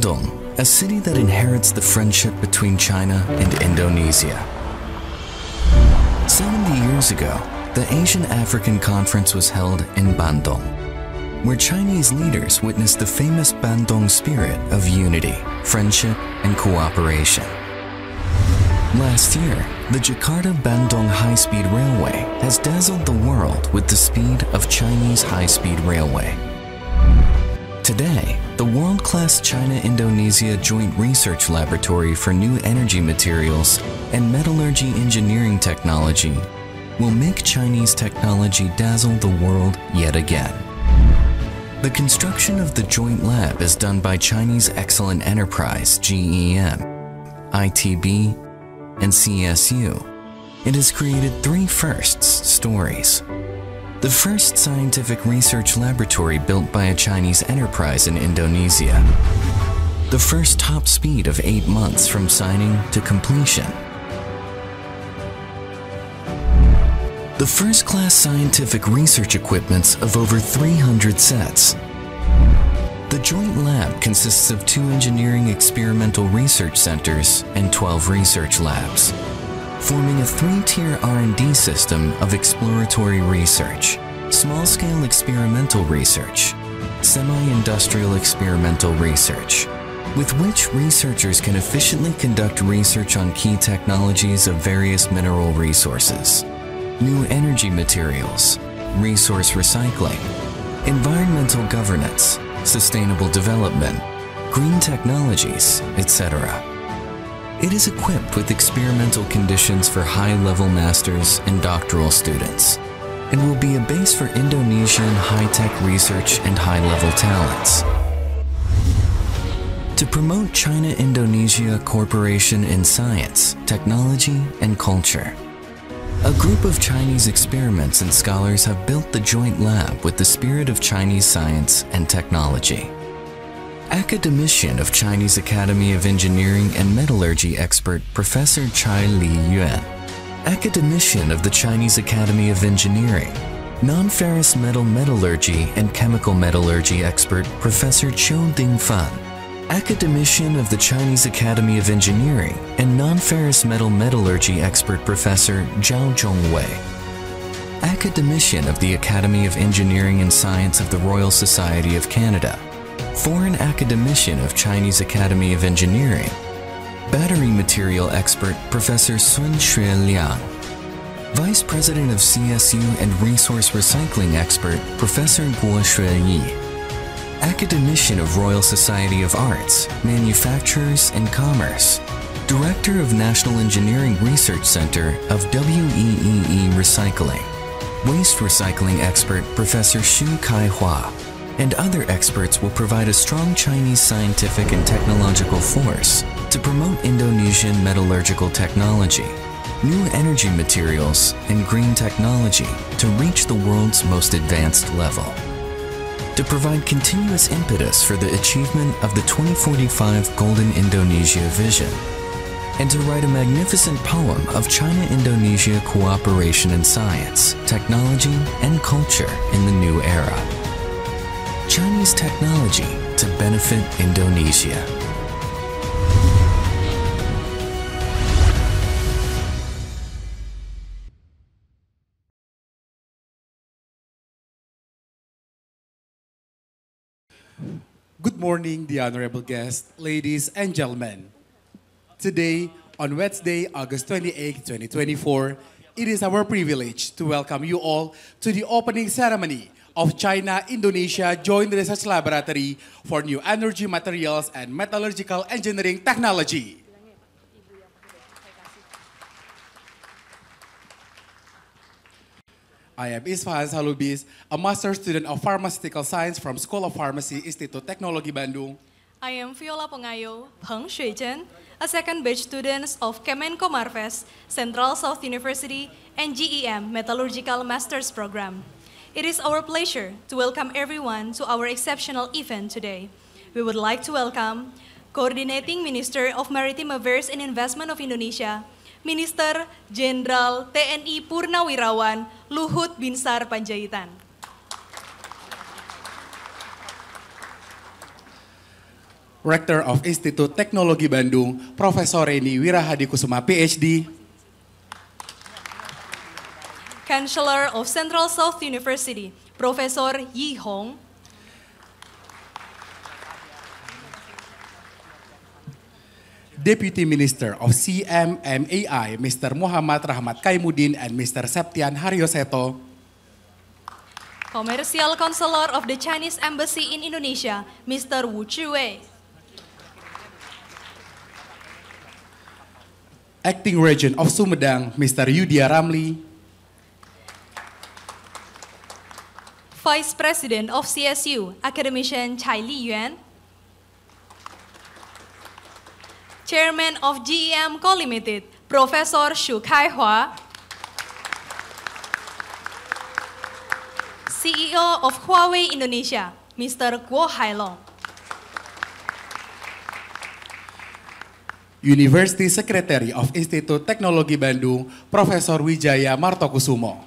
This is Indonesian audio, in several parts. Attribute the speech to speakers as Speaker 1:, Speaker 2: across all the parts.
Speaker 1: Bandung, a city that inherits the friendship between China and Indonesia. 70 years ago, the Asian African Conference was held in Bandung, where Chinese leaders witnessed the famous Bandung spirit of unity, friendship, and cooperation. Last year, the Jakarta-Bandung high-speed railway has dazzled the world with the speed of Chinese high-speed railway. Today, the world-class China-Indonesia Joint Research Laboratory for New Energy Materials and Metallurgy Engineering Technology will make Chinese technology dazzle the world yet again. The construction of the joint lab is done by Chinese Excellent Enterprise, GEM, ITB, and CSU. It has created 3 firsts stories. The first scientific research laboratory built by a Chinese enterprise in Indonesia. The first top speed of 8 months from signing to completion. The first-class scientific research equipments of over 300 sets. The joint lab consists of 2 engineering experimental research centers and 12 research labs, forming a 3-tier R&D system of exploratory research, small-scale experimental research, semi-industrial experimental research, with which researchers can efficiently conduct research on key technologies of various mineral resources, new energy materials, resource recycling, environmental governance, sustainable development, green technologies, etc. It is equipped with experimental conditions for high-level masters and doctoral students, and will be a base for Indonesian high-tech research and high-level talents. To promote China-Indonesia cooperation in science, technology, and culture, a group of Chinese experiments and scholars have built the joint lab with the spirit of Chinese science and technology. Academician of Chinese Academy of Engineering and Metallurgy expert Professor Chai Li Yuan. Academician of the Chinese Academy of Engineering, non-ferrous metal metallurgy and chemical metallurgy expert Professor Chiu Ding Fan. Academician of the Chinese Academy of Engineering and non-ferrous metal metallurgy expert Professor Zhao Zhongwei. Academician of the Academy of Engineering and Science of the Royal Society of Canada. Foreign academician of Chinese Academy of Engineering, battery material expert Professor Sun Xue Liang, Vice President of CSU and resource recycling expert Professor Guo Xue Yi, academician of Royal Society of Arts, Manufacturers and Commerce, Director of National Engineering Research Center of WEEE Recycling, waste recycling expert Professor Xu Kai-hua, and other experts will provide a strong Chinese scientific and technological force to promote Indonesian metallurgical technology, new energy materials, and green technology to reach the world's most advanced level. To provide continuous impetus for the achievement of the 2045 Golden Indonesia Vision, and to write a magnificent poem of China-Indonesia cooperation in science, technology, and culture in the new era. Chinese technology to benefit Indonesia.
Speaker 2: Good morning, the honorable guests, ladies and gentlemen. Today, on Wednesday, August 28, 2024, it is our privilege to welcome you all to the opening ceremony of China-Indonesia Joint Research Laboratory for New Energy Materials and Metallurgical Engineering Technology. I am Isfahan Salubis, a master student of pharmaceutical science from School of Pharmacy, Institut Teknologi Bandung.
Speaker 3: I am Viola Pengayo, Peng Shuizhen, a second batch student of Kemenko Marves, Central South University, and GEM Metallurgical Master's Program. It is our pleasure to welcome everyone to our exceptional event today. We would like to welcome Coordinating Minister of Maritime Affairs and Investment of Indonesia, Minister Jenderal TNI Purnawirawan Luhut Binsar Panjaitan.
Speaker 2: Rector of Institut Teknologi Bandung, Profesor Reni Wirahadikusuma, PhD.
Speaker 3: Chancellor of Central South University, Professor Yi Hong.
Speaker 2: Deputy Minister of CMMAI, Mr. Muhammad Rahmat Kaimuddin and Mr. Septian Haryoseto.
Speaker 3: Commercial Counselor of the Chinese Embassy in Indonesia, Mr. Wu Chiwei.
Speaker 2: Acting Regent of Sumedang, Mr. Yudhya Ramli.
Speaker 3: Vice President of CSU, Academician Chai Li Yuan. Chairman of GEM Co Limited, Professor Shu Kai-hwa. CEO of Huawei Indonesia, Mr. Guo Hailong.
Speaker 2: University Secretary of Institut Teknologi Bandung, Profesor Wijaya Martokusumo.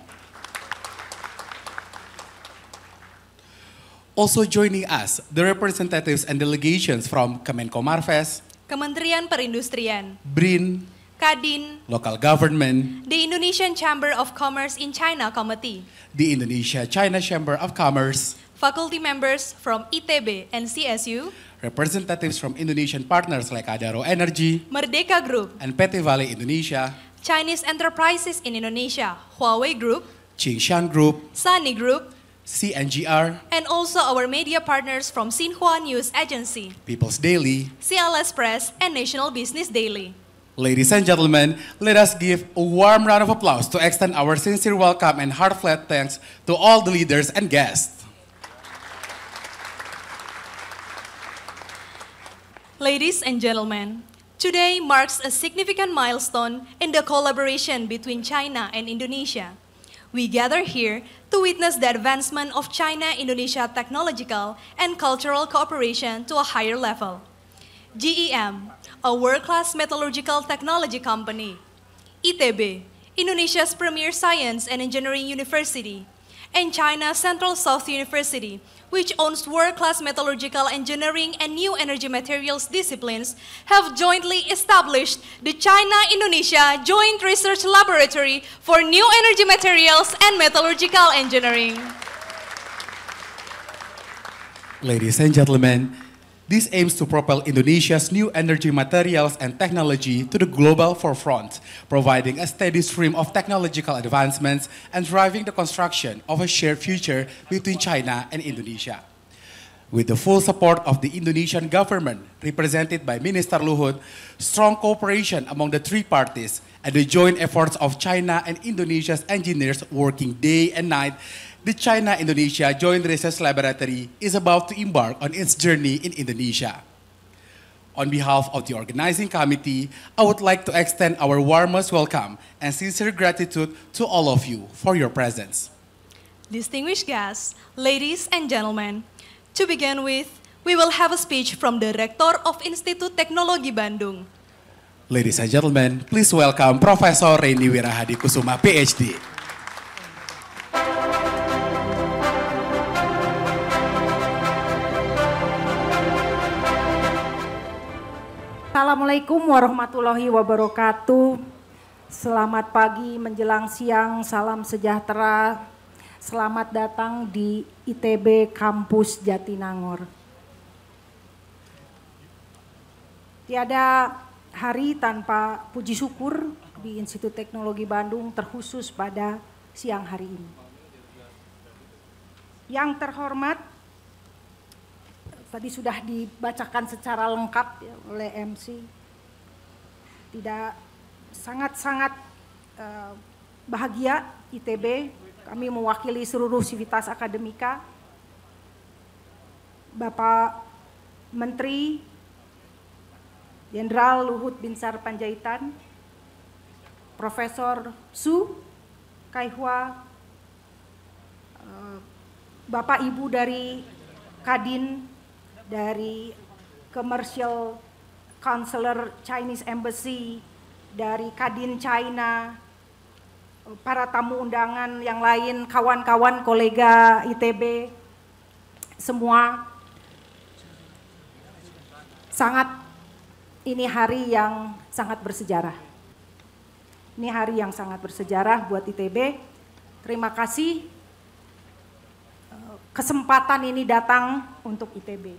Speaker 2: Also joining us, the representatives and delegations from Kemenko Marves,
Speaker 3: Kementerian Perindustrian,
Speaker 2: BRIN,
Speaker 3: Kadin,
Speaker 2: local government,
Speaker 3: the Indonesian Chamber of Commerce in China Committee,
Speaker 2: the Indonesia-China Chamber of Commerce,
Speaker 3: faculty members from ITB and CSU,
Speaker 2: representatives from Indonesian partners like Adaro Energy,
Speaker 3: Merdeka Group,
Speaker 2: and Petty Valley Indonesia,
Speaker 3: Chinese enterprises in Indonesia, Huawei Group,
Speaker 2: Qingshan Group,
Speaker 3: Sunny Group,
Speaker 2: CNGR,
Speaker 3: and also our media partners from Xinhua News Agency,
Speaker 2: People's Daily.
Speaker 3: CLS Press, and National Business Daily.
Speaker 2: Ladies and gentlemen, let us give a warm round of applause to extend our sincere welcome and heartfelt thanks to all the leaders and guests.
Speaker 3: Ladies and gentlemen, today marks a significant milestone in the collaboration between China and Indonesia. We gather here to witness the advancement of China-Indonesia technological and cultural cooperation to a higher level. GEM, a world-class metallurgical technology company. ITB, Indonesia's premier science and engineering university. And China Central South University, which owns world-class metallurgical engineering and new energy materials disciplines, have jointly established the China-Indonesia Joint Research Laboratory for New Energy Materials and Metallurgical Engineering.
Speaker 2: Ladies and gentlemen, this aims to propel Indonesia's new energy materials and technology to the global forefront, providing a steady stream of technological advancements and driving the construction of a shared future between China and Indonesia. With the full support of the Indonesian government, represented by Minister Luhut, strong cooperation among the three parties, and the joint efforts of China and Indonesia's engineers working day and night, the China-Indonesia Joint Research Laboratory is about to embark on its journey in Indonesia. On behalf of the organizing committee, I would like to extend our warmest welcome and sincere gratitude to all of you for your presence.
Speaker 3: Distinguished guests, ladies and gentlemen, to begin with, we will have a speech from the Rector of Institut Teknologi Bandung.
Speaker 2: Ladies and gentlemen, please welcome Professor Reni Wirahadikusuma, PhD.
Speaker 4: Assalamualaikum warahmatullahi wabarakatuh. Selamat pagi menjelang siang, salam sejahtera. Selamat datang di ITB Kampus Jatinangor. Tiada hari tanpa puji syukur di Institut Teknologi Bandung, terkhusus pada siang hari ini. Yang terhormat, tadi sudah dibacakan secara lengkap ya, oleh MC. Tidak sangat-sangat bahagia ITB, kami mewakili seluruh sivitas akademika, Bapak Menteri Jenderal Luhut Binsar Panjaitan, Profesor Shu Kai-hwa, Bapak Ibu dari Kadin, dari Commercial Counselor Chinese Embassy, dari Kadin China, para tamu undangan yang lain, kawan-kawan kolega ITB, semua. Ini hari yang sangat bersejarah. Ini hari yang sangat bersejarah buat ITB. Terima kasih kesempatan ini datang untuk ITB.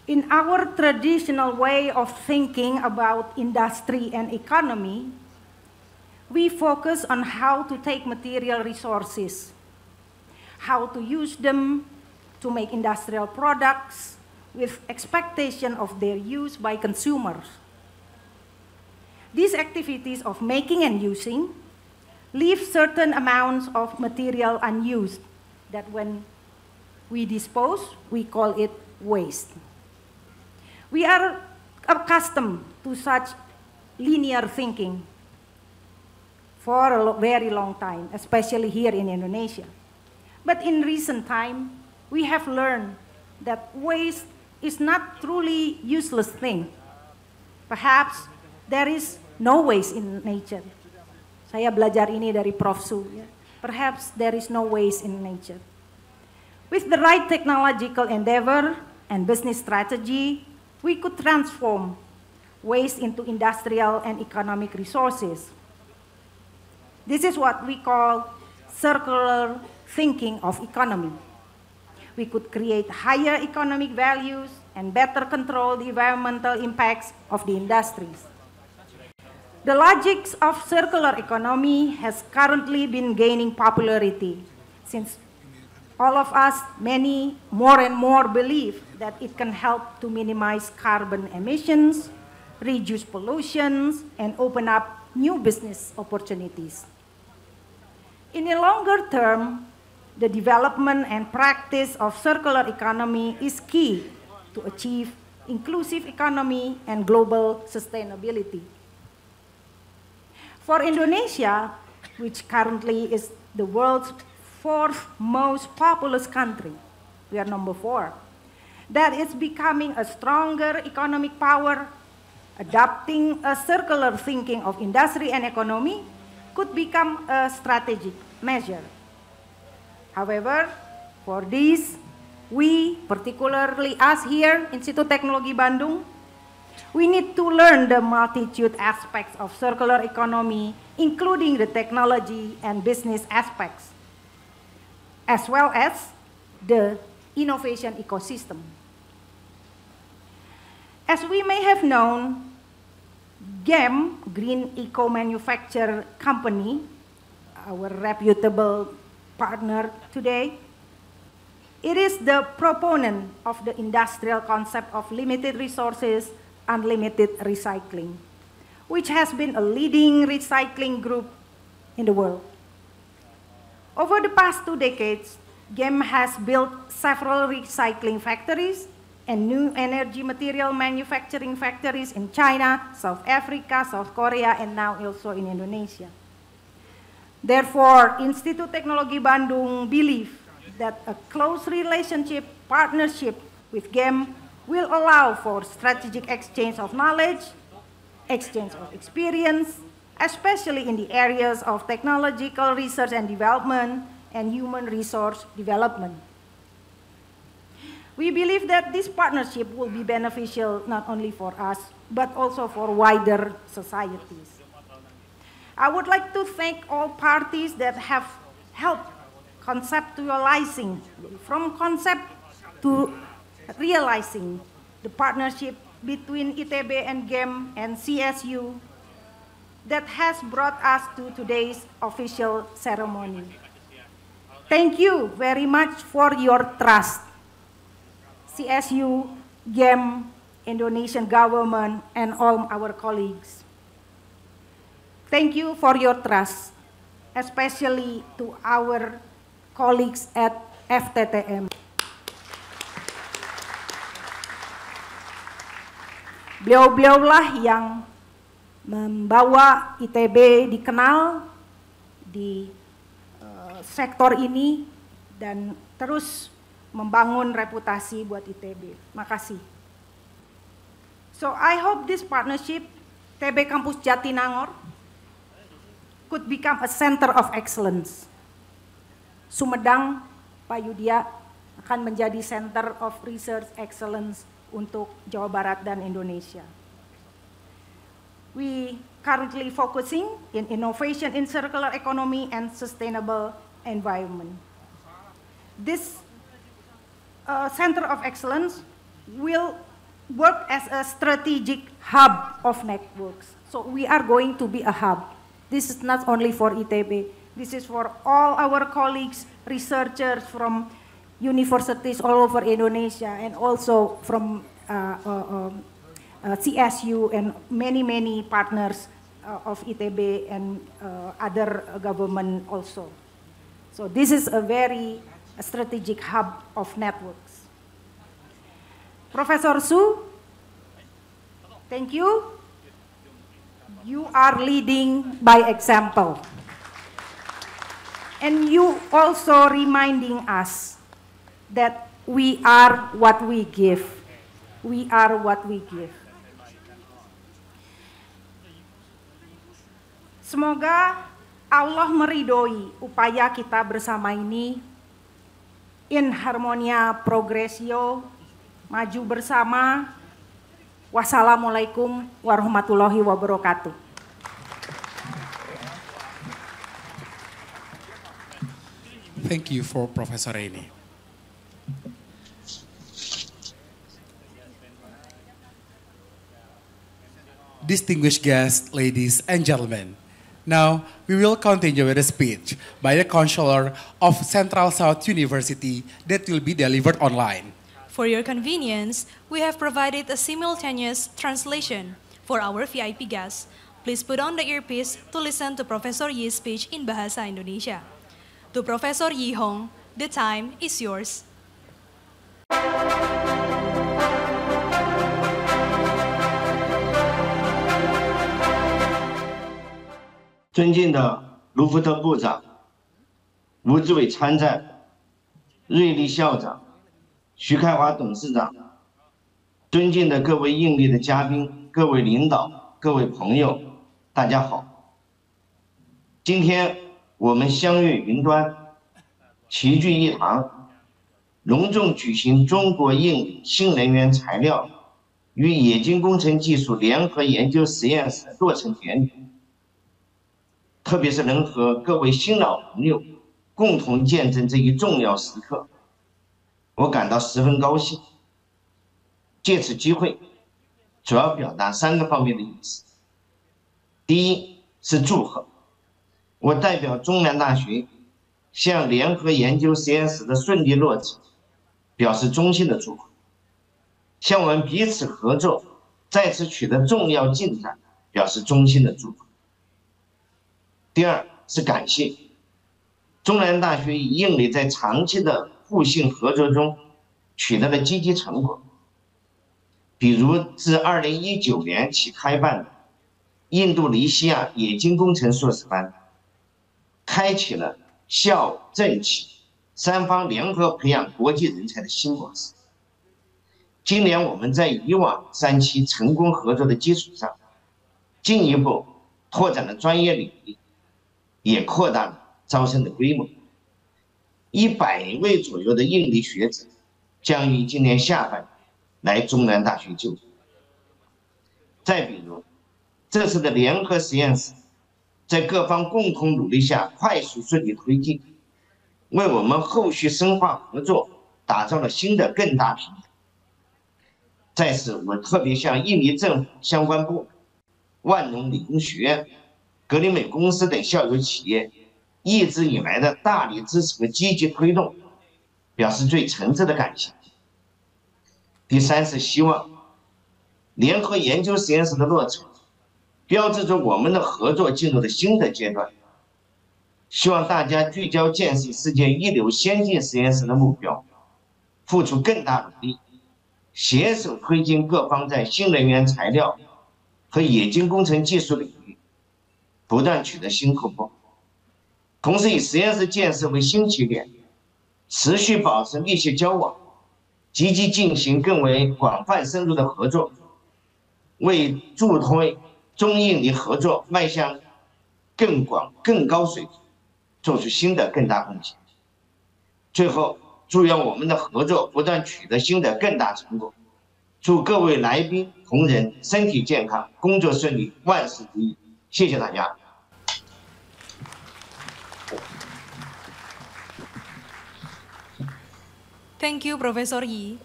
Speaker 4: In our traditional way of thinking about industry and economy, we focus on how to take material resources, how to use them to make industrial products with expectation of their use by consumers. These activities of making and using leave certain amounts of material unused that when we dispose, we call it waste. We are accustomed to such linear thinking for a very long time, especially here in Indonesia. But in recent time, we have learned that waste is not truly useless thing. Perhaps there is no waste in nature. Saya belajar ini dari Prof. Su. Ya. Perhaps there is no waste in nature. With the right technological endeavor and business strategy, we could transform waste into industrial and economic resources. This is what we call circular thinking of economy. We could create higher economic values and better control the environmental impacts of the industries. The logics of circular economy has currently been gaining popularity since all of us, many more and more believe that it can help to minimize carbon emissions, reduce pollution, and open up new business opportunities. In a longer term, the development and practice of circular economy is key to achieve inclusive economy and global sustainability. For Indonesia, which currently is the world's fourth most populous country, we are number 4, that is becoming a stronger economic power, adopting a circular thinking of industry and economy could become a strategic measure. However, for this, we, particularly us here, Institut Teknologi Bandung, we need to learn the multitude aspects of circular economy, including the technology and business aspects, as well as the innovation ecosystem. As we may have known, GEM, Green Eco Manufacture Company, our reputable partner today, it is the proponent of the industrial concept of limited resources, unlimited recycling, which has been a leading recycling group in the world. Over the past 2 decades, GEM has built several recycling factories and new energy material manufacturing factories in China, South Africa, South Korea, and now also in Indonesia. Therefore, Institut Teknologi Bandung believes that a close relationship, partnership with GEM will allow for strategic exchange of knowledge, exchange of experience, especially in the areas of technological research and development and human resource development. We believe that this partnership will be beneficial not only for us, but also for wider societies. I would like to thank all parties that have helped conceptualizing, from concept to realizing the partnership between ITB and GEM and CSU that has brought us to today's official ceremony. Thank you very much for your trust. CSU, GEM, Indonesian government, and all our colleagues. Thank you for your trust, especially to our colleagues at FTTM. Beliau-beliaulah yang membawa ITB dikenal di sektor ini dan terus membangun reputasi buat ITB. Makasih. So I hope this partnership, TB Kampus Jatinangor, could become a center of excellence. Sumedang, Pak Yudya, akan menjadi center of research excellence untuk Jawa Barat dan Indonesia. We currently focusing in innovation in circular economy and sustainable environment. This Center of Excellence will work as a strategic hub of networks. So we are going to be a hub. This is not only for ITB. This is for all our colleagues, researchers from universities all over Indonesia, and also from CSU and many partners of ITB and other government also. So this is a very strategic hub of networks. Professor Su, thank you. You are leading by example. And you also reminding us that we are what we give. We are what we give. Semoga Allah meridhoi upaya kita bersama ini, in harmonia progressio, maju bersama. Wassalamualaikum warahmatullahi wabarakatuh.
Speaker 2: Thank you for Professor Reni. Distinguished guests, ladies and gentlemen, now we will continue with a speech by the Chancellor of Central South University that will be delivered online.
Speaker 3: For your convenience, we have provided a simultaneous translation for our VIP guests. Please put on the earpiece to listen to Professor Yi's speech in Bahasa Indonesia. To Professor Yi Hong, the time is yours.
Speaker 5: 尊敬的卢福特部长、吴志伟参赞、瑞丽校长、徐开华董事长，尊敬的各位应力的嘉宾、各位领导、各位朋友，大家好。今天我们相约云端，齐聚一堂，隆重举行中国应力新能源材料与冶金工程技术联合研究实验室落成典礼。特别是能和各位新老朋友共同见证这一重要时刻，我感到十分高兴。借此机会，主要表达3个方面的意思。第一是祝贺，我代表中南大学向联合研究实验室的顺利落成表示衷心的祝贺，向我们彼此合作再次取得重要进展表示衷心的祝贺。第二是感谢，中南大学与应力在长期的互信合作中取得了积极成果，比如自2019年起开办的印度尼西亚冶金工程硕士班，开启了校政企3方联合培养国际人才的新模式。今年我们在以往3期成功合作的基础上，进一步拓展了专业领域，也扩大了招生的规模，100位左右的应力学者将于今年下半年来中南大学就读。再比如，这次的联合实验室在各方共同努力下快速顺利推进，为我们后续深化合作打造了新的更大平台。在此，我特别向印尼政府相关部门、万隆理工学院、格林美公司等校友企业一直以来的大力支持和积极推动，表示最诚挚的感谢。第三是希望联合研究实验室的落成，标志着我们的合作进入了新的阶段。希望大家聚焦建设世界一流先进实验室的目标，付出更大努力，携手推进各方在新能源材料和冶金工程技术领域不断取得新突破，同时以实验室建设为新起点，持续保持密切交往，积极进行更为广泛深入的合作，为助推中印尼合作迈向更广更高水平做出新的更大贡献。最后，祝愿我们的合作不断取得新的更大成果，祝各位来宾同仁身体健康，工作顺利，万事如意。谢谢大家。
Speaker 3: Thank you, Professor Yi.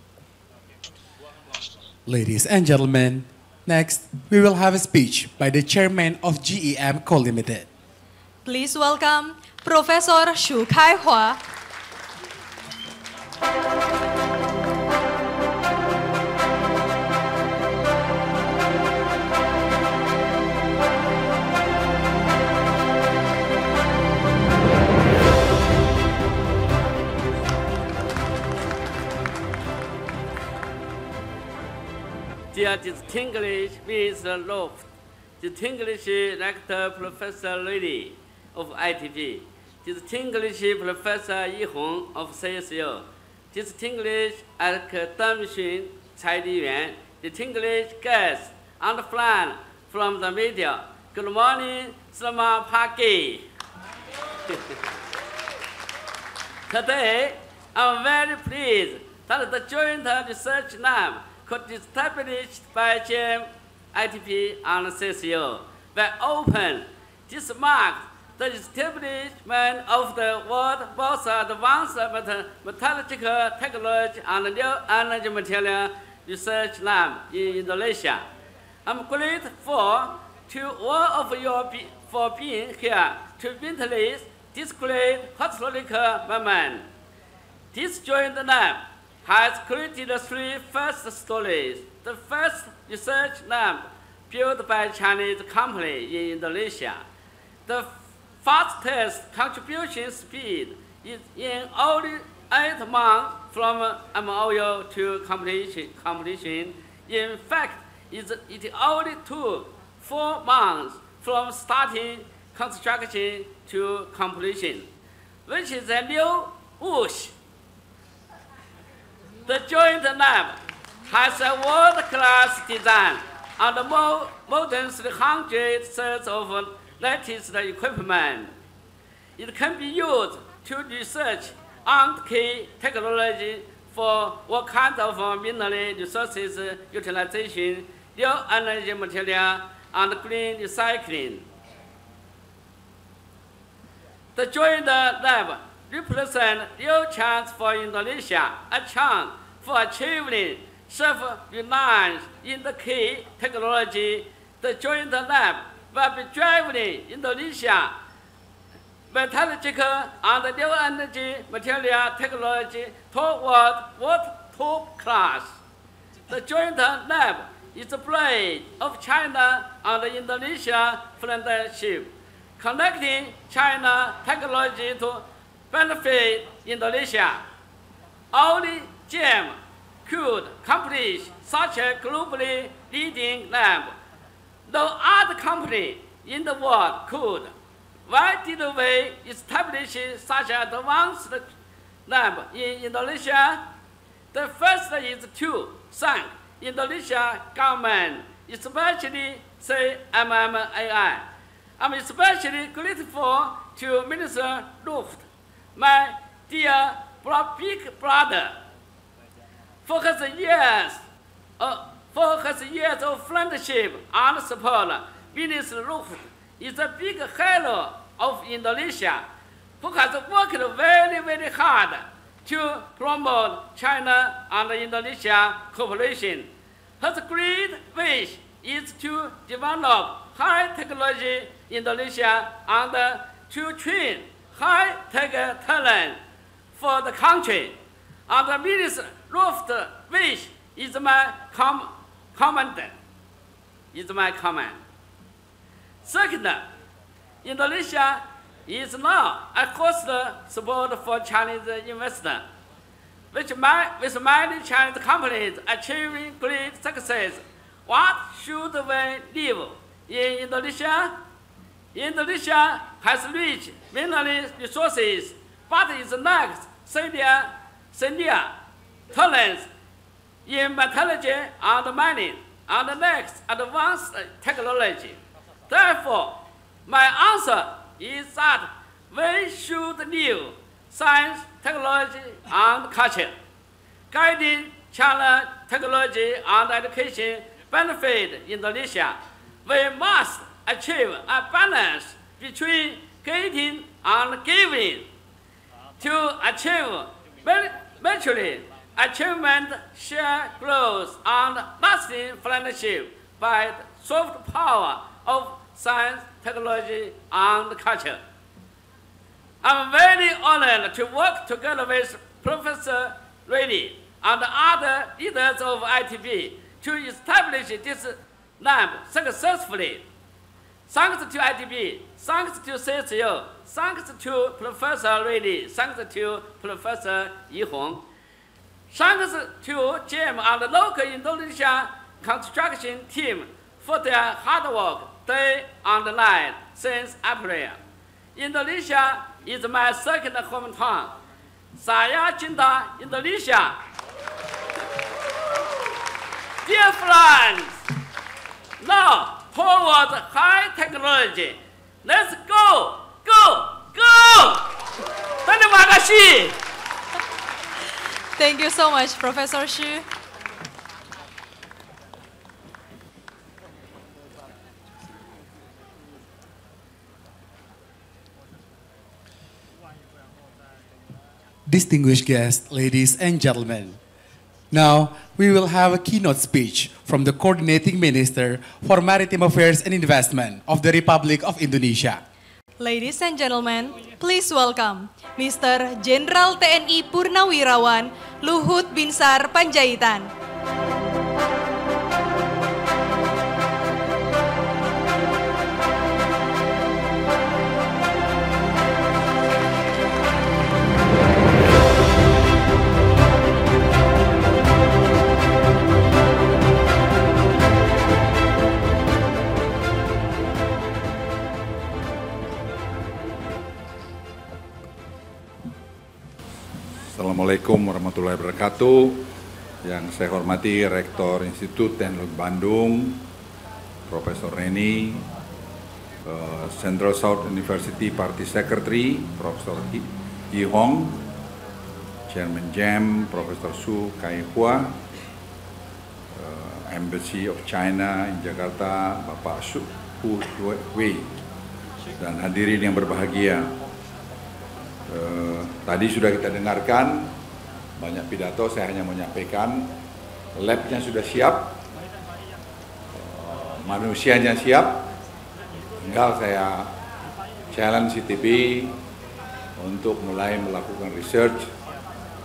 Speaker 2: Ladies and gentlemen, next we will have a speech by the chairman of GEM Co Limited.
Speaker 3: Please welcome Professor Xu Kaihua.
Speaker 6: Dear distinguished Mr. Loft, distinguished Rector Professor Lili of ITP, distinguished Professor Yi Hong of CSU, distinguished academician Cai Liyuan, distinguished guests and friends from the media, good morning, selamat pagi. Today, I'm very pleased that the Joint Research Lab established by GEM, ITP, and CSU were open. This marks the establishment of the world's most advanced metallurgical technology and new energy material research lab in Indonesia. I'm grateful to all of you for being here to witness this great historical moment. This joint lab has created three first stories. The first research lab built by a Chinese company in Indonesia. The fastest contribution speed is in only 8 months from MOU to completion. In fact, it only took 4 months from starting construction to completion, which is a new push. The joint lab has a world-class design and more than 300 sets of latest equipment. It can be used to research on key technology for all kinds of mineral resources utilization, new energy material, and green recycling. The joint lab represent new chance for Indonesia, a chance for achieving self-reliance in the key technology. The joint lab will be driving Indonesia metallurgical and new energy material technology toward world top class. The joint lab is a blade of China and Indonesia friendship, connecting China technology to benefit Indonesia. Only GEM could accomplish such a globally leading lab. No other company in the world could. Why did we establish such an advanced lab in Indonesia? The first is to thank Indonesia government, especially CMMAI. I'm especially grateful to Minister Luft, my dear big brother, for his years of friendship and support. Minister Luft is a big hero of Indonesia who has worked very, very hard to promote China and Indonesia cooperation. His great wish is to develop high technology Indonesia and to train high-tech talent for the country. And the Minister Luft's wish is my comment. Second, Indonesia is now a cost support for Chinese investors, with many Chinese companies achieving great success. What should we live in Indonesia? Indonesia has rich mineral resources, but it lacks senior talents in metallurgy and mining, and lacks advanced technology. Therefore, my answer is that we should live science, technology, and culture, guiding China technology and education benefit Indonesia. We must achieve a balance between creating and giving. To achieve mutually achievement, share growth, and lasting friendship by the soft power of science, technology, and culture. I'm very honored to work together with Professor Reddy and other leaders of ITB to establish this lab successfully. Thanks to ITB, thanks to CSU, thanks to Professor Reddy, thanks to Professor Yi Hong, thanks to GM and the local Indonesia construction team for their hard work day and night since April. Indonesia is my second hometown. Saya cinta Indonesia. Dear friends, now forward high technology. Let's go, go, go! Terima kasih.
Speaker 3: Thank you so much, Professor Xu.
Speaker 2: Distinguished guests, ladies and gentlemen. Now, we will have a keynote speech from the Coordinating Minister for Maritime Affairs and Investment of the Republic of Indonesia.
Speaker 3: Ladies and gentlemen, please welcome Mr. Jenderal TNI Purnawirawan Luhut Binsar Panjaitan.
Speaker 7: Assalamualaikum warahmatullahi wabarakatuh. Yang saya hormati Rektor Institut Teknologi Bandung, Profesor Reni, Central South University Party Secretary, Profesor Yi Hong, Chairman JAM, Profesor Su Kai-hua, Embassy of China in Jakarta, Bapak Su Hu Wei, dan hadirin yang berbahagia. Tadi sudah kita dengarkan banyak pidato, saya hanya menyampaikan labnya sudah siap, manusianya siap, tinggal saya challenge ITB untuk mulai melakukan research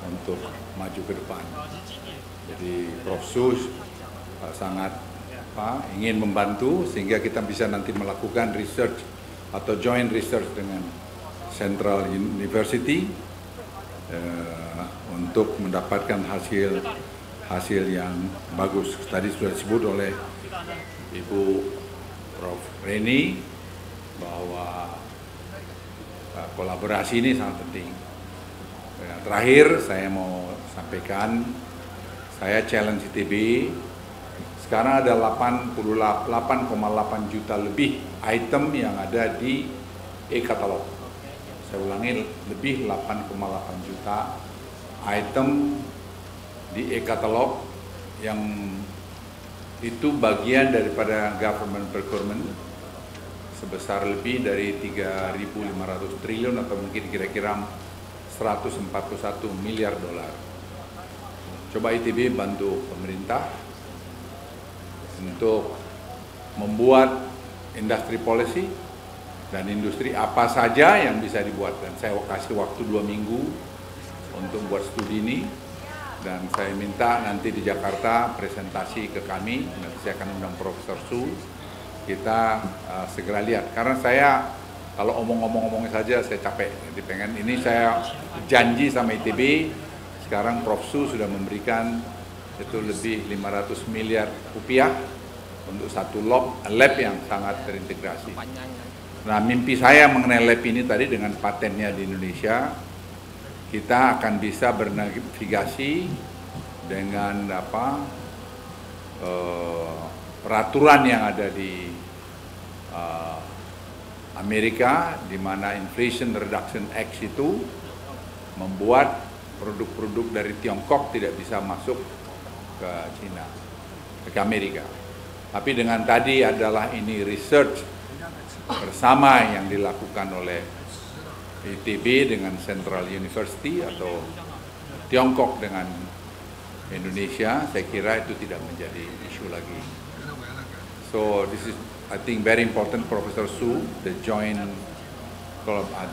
Speaker 7: untuk maju ke depan. Jadi Prof. Sus sangat ingin membantu sehingga kita bisa nanti melakukan research atau joint research dengan Central University untuk mendapatkan hasil yang bagus. Tadi sudah disebut oleh Ibu Prof. Reni bahwa kolaborasi ini sangat penting. Terakhir saya mau sampaikan, saya challenge ITB, sekarang ada 8,8 juta lebih item yang ada di e-katalog. Saya ulangi, lebih 8,8 juta item di e-katalog yang itu bagian daripada government procurement sebesar lebih dari 3.500 triliun atau mungkin kira-kira 141 miliar dolar. Coba ITB bantu pemerintah untuk membuat industry policy dan industri apa saja yang bisa dibuat, dan saya kasih waktu 2 minggu untuk buat studi ini, dan saya minta nanti di Jakarta presentasi ke kami, nanti saya akan undang Profesor Su, kita segera lihat, karena saya kalau omong-omong saja saya capek, jadi pengen ini saya janji sama ITB, sekarang Prof. Su sudah memberikan itu lebih 500 miliar rupiah untuk satu lab yang sangat terintegrasi. Nah, mimpi saya mengenai lab ini tadi dengan patennya di Indonesia, kita akan bisa bernavigasi dengan peraturan yang ada di Amerika, di mana Inflation Reduction Act itu membuat produk-produk dari Tiongkok tidak bisa masuk ke China, ke Amerika. Tapi dengan tadi adalah ini research bersama yang dilakukan oleh ITB dengan Central University atau Tiongkok dengan Indonesia, saya kira itu tidak menjadi isu lagi. So this is, I think, very important, Professor Su, the joint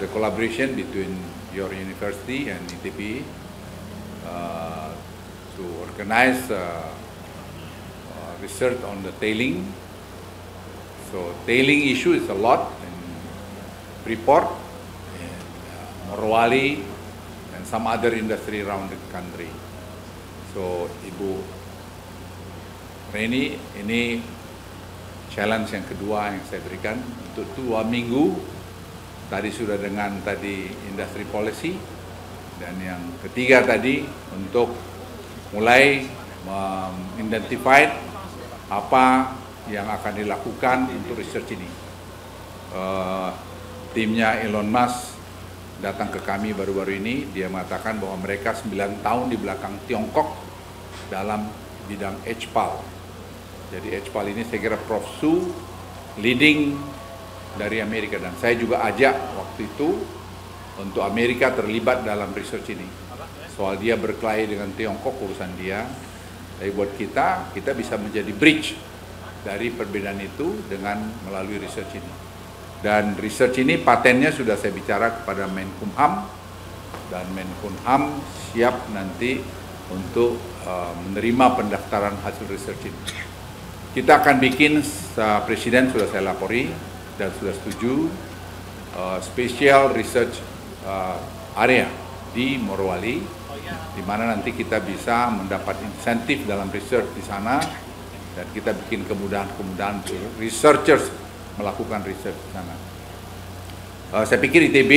Speaker 7: the collaboration between your university and ITB to organize research on the tailing. So tailing issue is a lot in Freeport, in Morowali, and some other industry around the country. So Ibu Reni, ini challenge yang kedua yang saya berikan untuk 2 minggu. Tadi sudah dengan tadi industry policy, dan yang ketiga tadi untuk mulai identify apa yang akan dilakukan untuk research ini. Timnya Elon Musk datang ke kami baru-baru ini, dia mengatakan bahwa mereka 9 tahun di belakang Tiongkok dalam bidang HPAL. Jadi HPAL ini saya kira Prof. Su leading dari Amerika, dan saya juga ajak waktu itu untuk Amerika terlibat dalam research ini. Soal dia berkelahi dengan Tiongkok urusan dia, tapi buat kita bisa menjadi bridge dari perbedaan itu dengan melalui research ini. Dan research ini patennya sudah saya bicara kepada Menkumham, dan Menkumham siap nanti untuk menerima pendaftaran hasil research ini. Kita akan bikin, Presiden sudah saya lapori dan sudah setuju, special research area di Morowali, di mana nanti kita bisa mendapat insentif dalam research di sana, dan kita bikin kemudahan-kemudahan researchers melakukan research di sana. Saya pikir ITB,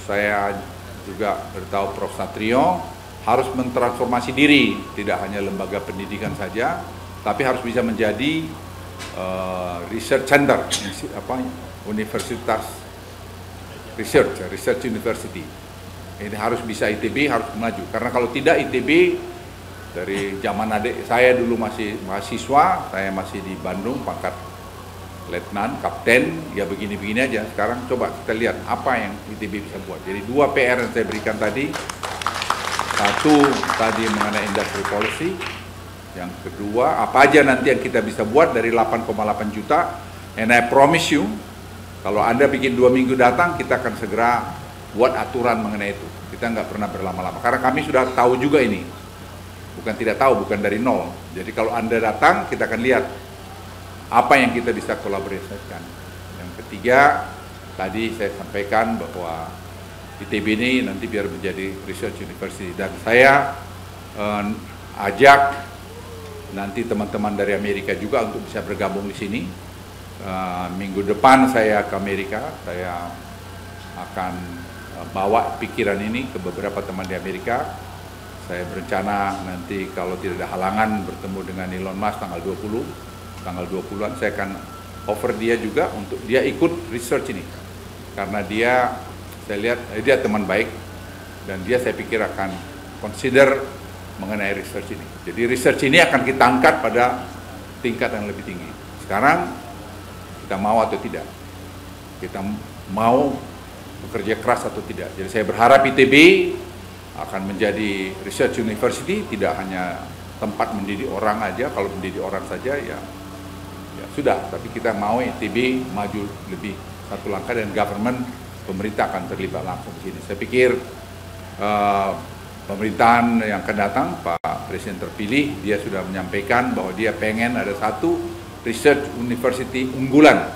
Speaker 7: saya juga beritahu Prof. Satrio, harus mentransformasi diri, tidak hanya lembaga pendidikan saja, tapi harus bisa menjadi research center, universitas research university. Ini harus bisa, ITB harus maju, karena kalau tidak ITB, dari zaman adik saya dulu masih mahasiswa, saya masih di Bandung, pangkat letnan, kapten, ya begini-begini aja. Sekarang coba kita lihat apa yang ITB bisa buat. Jadi 2 PR yang saya berikan tadi, satu tadi mengenai industry policy, yang kedua apa aja nanti yang kita bisa buat dari 8,8 juta, and I promise you, kalau Anda bikin 2 minggu datang, kita akan segera buat aturan mengenai itu. Kita nggak pernah berlama-lama, karena kami sudah tahu juga ini. Bukan tidak tahu, bukan dari nol. Jadi kalau Anda datang, kita akan lihat apa yang kita bisa kolaborasikan. Yang ketiga, tadi saya sampaikan bahwa ITB ini nanti biar menjadi research university. Dan saya ajak nanti teman-teman dari Amerika juga untuk bisa bergabung di sini. Minggu depan saya ke Amerika, saya akan bawa pikiran ini ke beberapa teman di Amerika. Saya berencana nanti kalau tidak ada halangan bertemu dengan Elon Musk tanggal 20-an, saya akan offer dia juga untuk dia ikut research ini. Karena dia, saya lihat dia teman baik, dan dia saya pikir akan consider mengenai research ini. Jadi research ini akan kita angkat pada tingkat yang lebih tinggi. Sekarang kita mau atau tidak, kita mau bekerja keras atau tidak. Jadi saya berharap ITB akan menjadi research university, tidak hanya tempat mendidik orang aja. Kalau mendidik orang saja ya sudah, tapi kita mau ITB maju lebih satu langkah, dan government, pemerintah akan terlibat langsung di sini. Saya pikir pemerintahan yang akan datang, Pak Presiden terpilih, dia sudah menyampaikan bahwa dia pengen ada satu research university unggulan.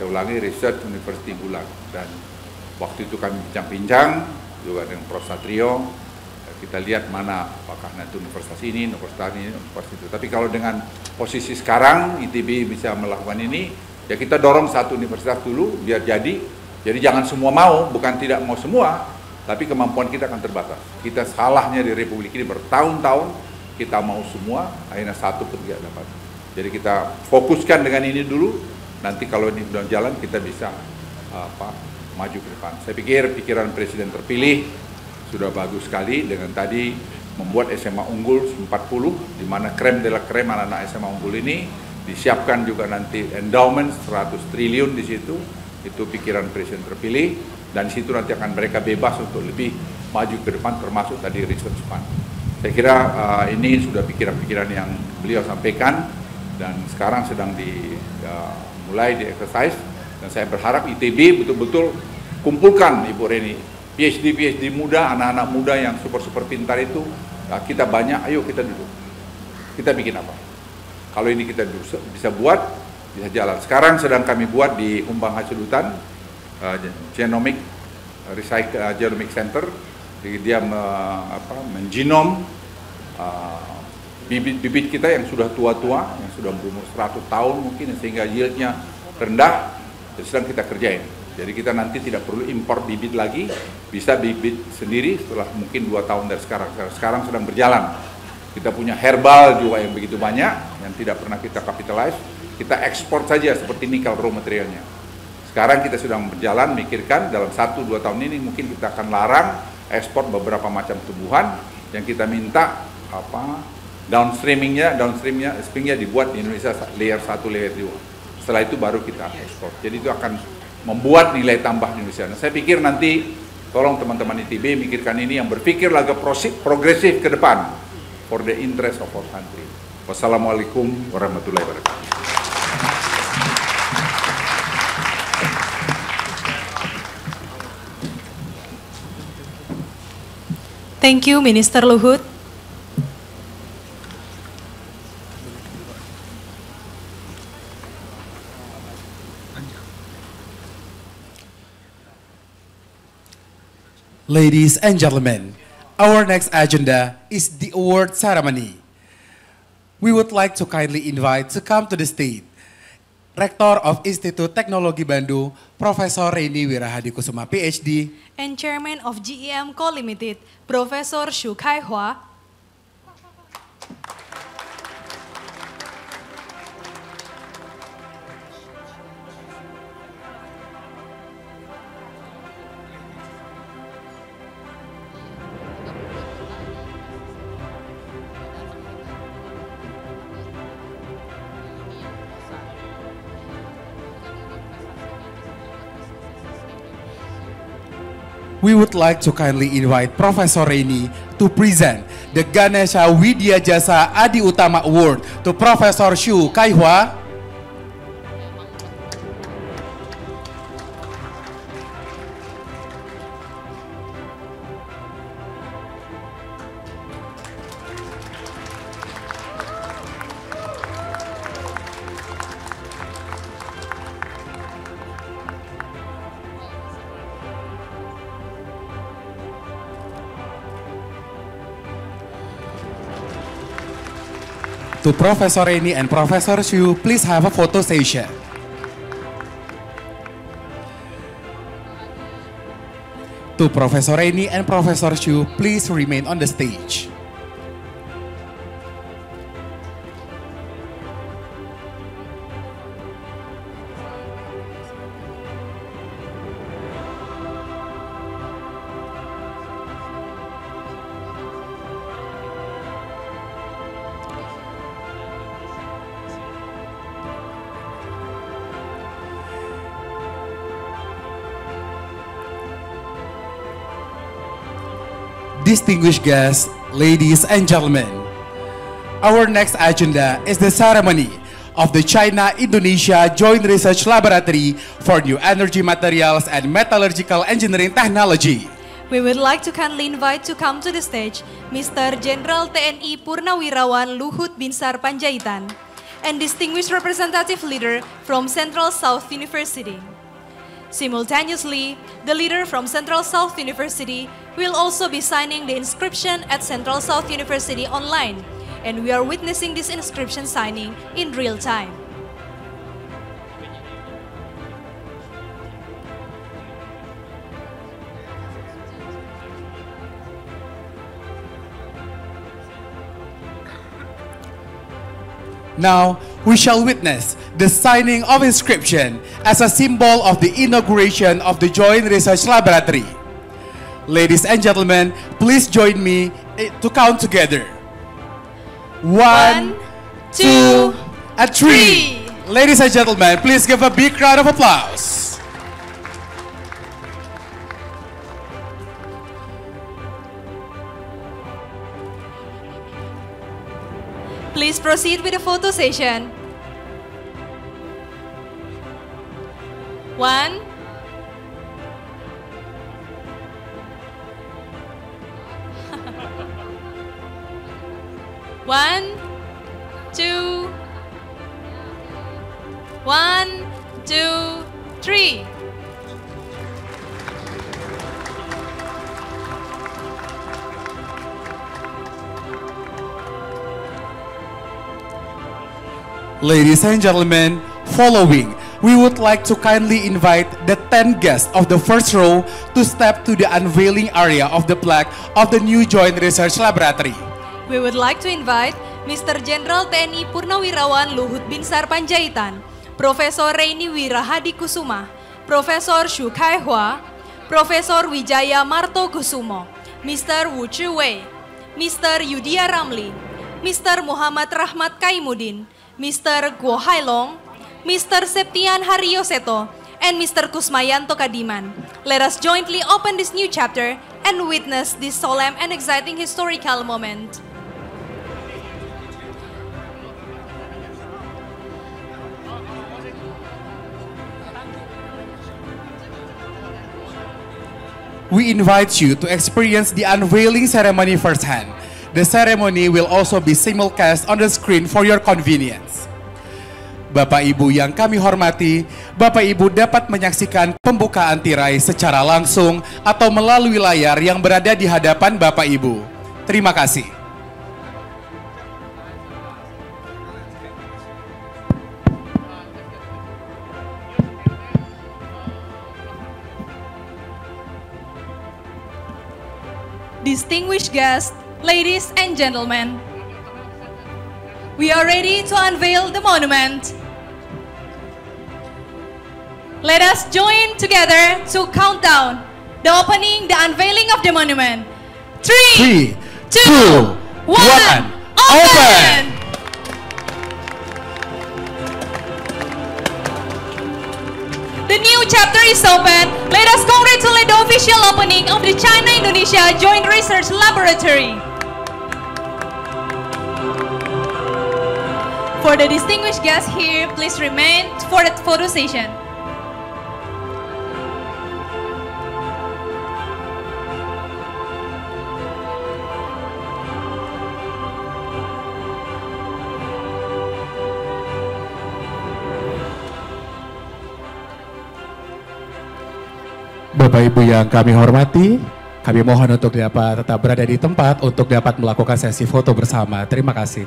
Speaker 7: Saya ulangi, research university unggulan. Dan waktu itu kami bincang-bincang juga dengan Prof. Satrio, kita lihat mana apakah nanti universitas ini, universitas itu. Tapi kalau dengan posisi sekarang ITB bisa melakukan ini, ya kita dorong satu universitas dulu biar jadi. Jadi jangan semua mau, bukan tidak mau semua, tapi kemampuan kita akan terbatas. Kita salahnya di Republik ini bertahun-tahun, kita mau semua, akhirnya satu pun tidak dapat. Jadi kita fokuskan dengan ini dulu, nanti kalau ini sudah jalan kita bisa maju ke depan. Saya pikir pikiran Presiden terpilih sudah bagus sekali dengan tadi membuat SMA unggul 40, di mana krem de la krem anak-anak SMA unggul ini disiapkan juga nanti endowment 100 triliun di situ, itu pikiran presiden terpilih, dan di situ nanti akan mereka bebas untuk lebih maju ke depan, termasuk tadi research fund. Saya kira ini sudah pikiran-pikiran yang beliau sampaikan dan sekarang sedang mulai di exercise, dan saya berharap ITB betul-betul kumpulkan Ibu Reni PhD muda, anak-anak muda yang super pintar itu. Kita banyak, ayo kita duduk, kita bikin apa? Kalau ini kita bisa buat, bisa jalan. Sekarang sedang kami buat di Humbang Hacilutan, Genomic Center. Jadi dia mengenom bibit kita yang sudah tua-tua, yang sudah berumur 100 tahun mungkin, sehingga yieldnya rendah, sedang kita kerjain. Jadi kita nanti tidak perlu impor bibit lagi, bisa bibit sendiri setelah mungkin 2 tahun dari sekarang. Sekarang sedang berjalan. Kita punya herbal juga yang begitu banyak, yang tidak pernah kita capitalize. Kita ekspor saja seperti nikel raw materialnya. Sekarang kita sedang berjalan, mikirkan dalam 1-2 tahun ini mungkin kita akan larang ekspor beberapa macam tumbuhan yang kita minta downstreamingnya dibuat di Indonesia layer 1, layer 2. Setelah itu baru kita ekspor. Jadi itu akan membuat nilai tambah di Indonesia. Nah, saya pikir nanti tolong teman-teman ITB mikirkan ini, yang berpikir agak progresif ke depan for the interest of our country. Wassalamualaikum warahmatullahi wabarakatuh.
Speaker 3: Thank you, Minister Luhut.
Speaker 2: Ladies and gentlemen, our next agenda is the award ceremony. We would like to kindly invite to come to the stage Rector of Institut Teknologi Bandung, Profesor Reni Wirahadikusuma PhD,
Speaker 3: and Chairman of GEM Co Limited, Professor Xu Kaihua.
Speaker 2: We would like to kindly invite Professor Reni to present the Ganesha Widya Jasa Adi Utama Award to Professor Xu Kaihua. To Professor Reni and Professor Xu, please have a photo session. To Professor Reni and Professor Xu, please remain on the stage. Distinguished guests, ladies and gentlemen, our next agenda is the ceremony of the China-Indonesia Joint Research Laboratory for New Energy Materials and Metallurgical Engineering Technology.
Speaker 3: We would like to kindly invite to come to the stage Mr. Jenderal TNI Purnawirawan Luhut Binsar Panjaitan and distinguished representative leader from Central South University. Simultaneously, the leader from Central South University will also be signing the inscription at Central South University online, and we are witnessing this inscription signing in real time.
Speaker 2: Now, we shall witness the signing of inscription as a symbol of the inauguration of the Joint Research Laboratory. Ladies and gentlemen, please join me to count together. 1, 2, and 3. Ladies and gentlemen, please give a big round of applause.
Speaker 3: Please proceed with the photo session. 1, 1, 2, 1, 2, 3.
Speaker 2: Ladies and gentlemen, following, we would like to kindly invite the 10 guests of the first row to step to the unveiling area of the plaque of the new Joint Research Laboratory.
Speaker 3: We would like to invite Mr. Jenderal TNI Purnawirawan Luhut Binsar Panjaitan, Profesor Reini Wirahadi Kusuma, Profesor Shu Kai Hua, Profesor Wijaya Marto Kusumo, Mr. Wu Chi Wei, Mr. Yudhya Ramli, Mr. Muhammad Rahmat Kaimuddin, Mr. Guo Hailong, Mr. Septian Haryoseto, and Mr. Kusmayanto Kadiman. Let us jointly open this new chapter and witness this solemn and exciting historical moment.
Speaker 2: We invite you to experience the unveiling ceremony firsthand. The ceremony will also be simulcast on the screen for your convenience. Bapak Ibu yang kami hormati, Bapak Ibu dapat menyaksikan pembukaan tirai secara langsung atau melalui layar yang berada di hadapan Bapak Ibu. Terima kasih.
Speaker 3: Distinguished guests, ladies and gentlemen, we are ready to unveil the monument. Let us join together to count down the opening, the unveiling of the monument. 3, 2, 1, open! The new chapter is open. Let us congratulate the official opening of the China-Indonesia Joint Research Laboratory. For the distinguished guests here, please remain for the photo session.
Speaker 2: Bapak Ibu yang kami hormati, kami mohon untuk dapat tetap berada di tempat untuk dapat melakukan sesi foto bersama. Terima kasih.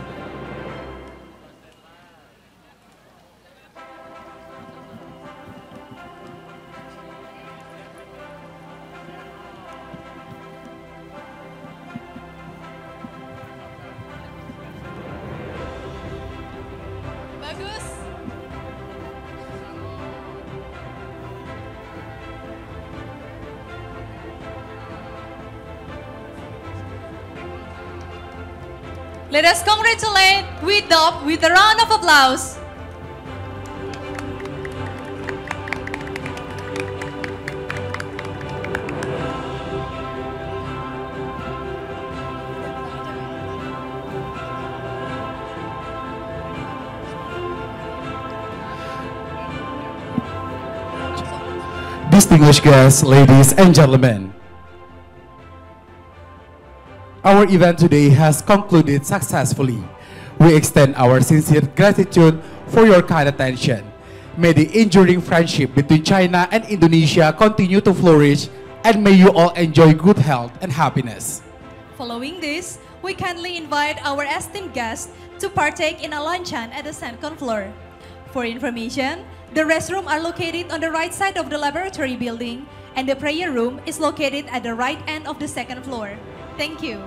Speaker 3: Bagus. Let us congratulate with a round of applause.
Speaker 2: Distinguished guests, ladies and gentlemen, our event today has concluded successfully. We extend our sincere gratitude for your kind attention. May the enduring friendship between China and Indonesia continue to flourish, and may you all enjoy good health and happiness.
Speaker 3: Following this, we kindly invite our esteemed guests to partake in a luncheon at the second floor. For information, the restrooms are located on the right side of the laboratory building, and the prayer room is located at the right end of the second floor. Thank you.